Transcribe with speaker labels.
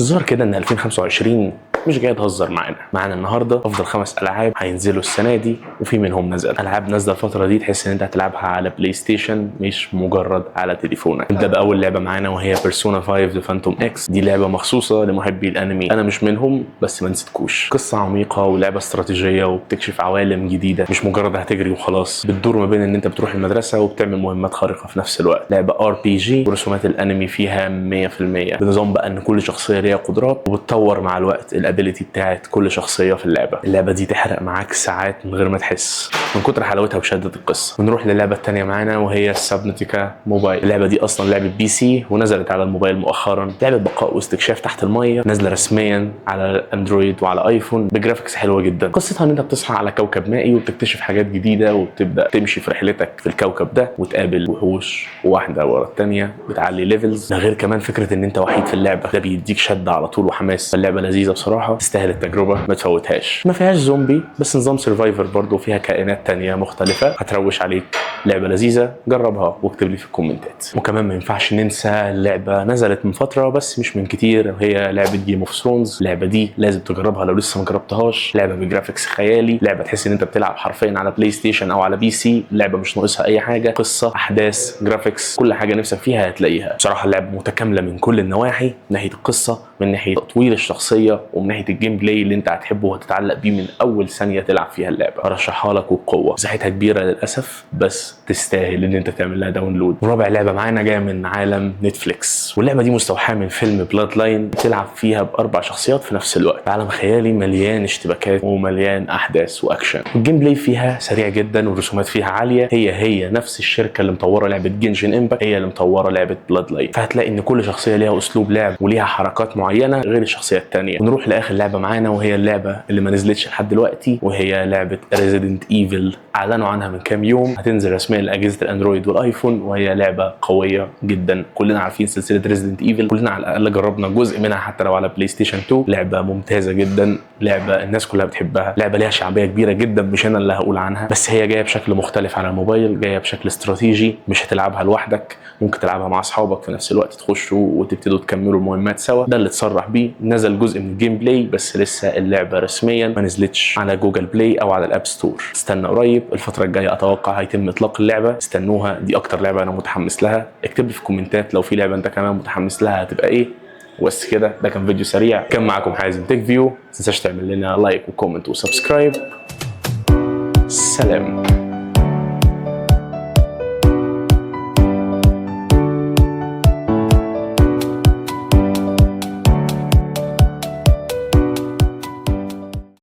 Speaker 1: الظاهر كده ان 2025 مش جاي تهزر معانا النهارده افضل 5 العاب هينزلوا السنه دي، وفي منهم نزل العاب نازله الفتره دي تحس ان انت هتلعبها على بلاي ستيشن مش مجرد على تليفونك. نبدا باول لعبه معانا وهي بيرسونا 5 ذا فانتوم اكس. دي لعبه مخصوصه لمحبي الانمي، انا مش منهم بس ما نسيتكوش. قصه عميقه ولعبه استراتيجيه وبتكشف عوالم جديده، مش مجرد هتجري وخلاص. بتدور ما بين ان انت بتروح المدرسه وبتعمل مهمات خارقه في نفس الوقت. لعبه ار بي جي ورسومات الانمي فيها 100%، بنظام بقى ان كل شخصيه ليها قدرات وبتطور مع الوقت الابيليتي بتاعت كل شخصيه في اللعبه دي تحرق معاك ساعات من غير ما تحس من كتر حلاوتها وشده القصه. بنروح للعبه الثانيه معانا وهي السابنوتيكا موبايل. اللعبه دي اصلا لعبه بي سي ونزلت على الموبايل مؤخرا. لعبه بقاء واستكشاف تحت الميه، نازله رسميا على اندرويد وعلى ايفون بجرافيكس حلوه جدا. قصتها ان انت بتصحى على كوكب مائي وبتكتشف حاجات جديده وبتبدا تمشي في رحلتك في الكوكب ده وتقابل وحوش واحده ورا الثانيه بتعلي ليفلز. ده غير كمان فكره ان انت وحيد في اللعبه، ده بيديك شده على طول وحماس. اللعبه لذيذه بصراحه، تستاهل التجربه ما تفوتهاش. ما فيهاش زومبي بس نظام سرفايفر برضه، فيها كائنات تانية مختلفه هتروش عليك. لعبه لذيذه، جربها واكتب لي في الكومنتات. وكمان ما ينفعش ننسى لعبه نزلت من فتره بس مش من كتير، وهي لعبه جيم اوف ثرونز. اللعبه دي لازم تجربها لو لسه ما جربتهاش. لعبه بجرافيكس خيالي، لعبه تحس ان انت بتلعب حرفيا على بلاي ستيشن او على بي سي. لعبه مش ناقصها اي حاجه، قصه، احداث، جرافيكس، كل حاجه نفسك فيها هتلاقيها. بصراحه اللعبه متكامله من كل النواحي، من ناحيه القصه، من ناحيه تطوير الشخصيه، ومن ناحيه الجيم بلاي اللي انت هتحبه وهتتعلق بيه من اول ثانيه تلعب فيها اللعبه. ارشحها لك وبقوه. مساحتها كبيره للاسف بس تستاهل ان انت تعمل لها داونلود. ورابع لعبه معانا جايه من عالم نتفليكس، واللعبه دي مستوحاه من فيلم بلاد لاين. بتلعب فيها باربع شخصيات في نفس الوقت. عالم خيالي مليان اشتباكات ومليان احداث واكشن. الجيم بلاي فيها سريع جدا والرسومات فيها عاليه. هي نفس الشركه اللي مطوره لعبه جنشن امباكت هي اللي مطوره لعبه بلاد لاين، فهتلاقي ان كل شخصيه ليها اسلوب لعب وليها حركات معينه غير الشخصيه الثانيه. ونروح لاخر لعبه معانا وهي اللعبه اللي ما نزلتش لحد دلوقتي، وهي لعبه ريزيدنت ايفل. اعلنوا عنها من كام يوم، هتنزل رسميا لاجهزه الاندرويد والايفون، وهي لعبه قويه جدا. كلنا عارفين سلسله ريزيدنت ايفل، كلنا على الاقل جربنا جزء منها حتى لو على بلاي ستيشن 2. لعبه ممتازه جدا، لعبه الناس كلها بتحبها، لعبه ليها شعبيه كبيره جدا مش انا اللي هقول عنها. بس هي جايه بشكل مختلف على الموبايل، جايه بشكل استراتيجي، مش هتلعبها لوحدك، ممكن تلعبها مع اصحابك في نفس الوقت، تخشوا وتبتدوا تكملوا المهمات سوا. ده اللي اتصرح بيه. نزل جزء من الجيم بلاي بس لسه اللعبه رسميا ما نزلتش على جوجل بلاي او على الاب ستور. استنى قريب، الفتره الجايه اتوقع هيتم اطلاق اللعبه، استنوها. دي اكتر لعبه انا متحمس لها. اكتب لي في الكومنتات لو في لعبه انت كمان متحمس لها هتبقى ايه. بس كده، ده كان فيديو سريع. كان معاكم حازم تك فيو. ما تنساش تعمل لنا لايك وكومنت وسبسكرايب. سلام.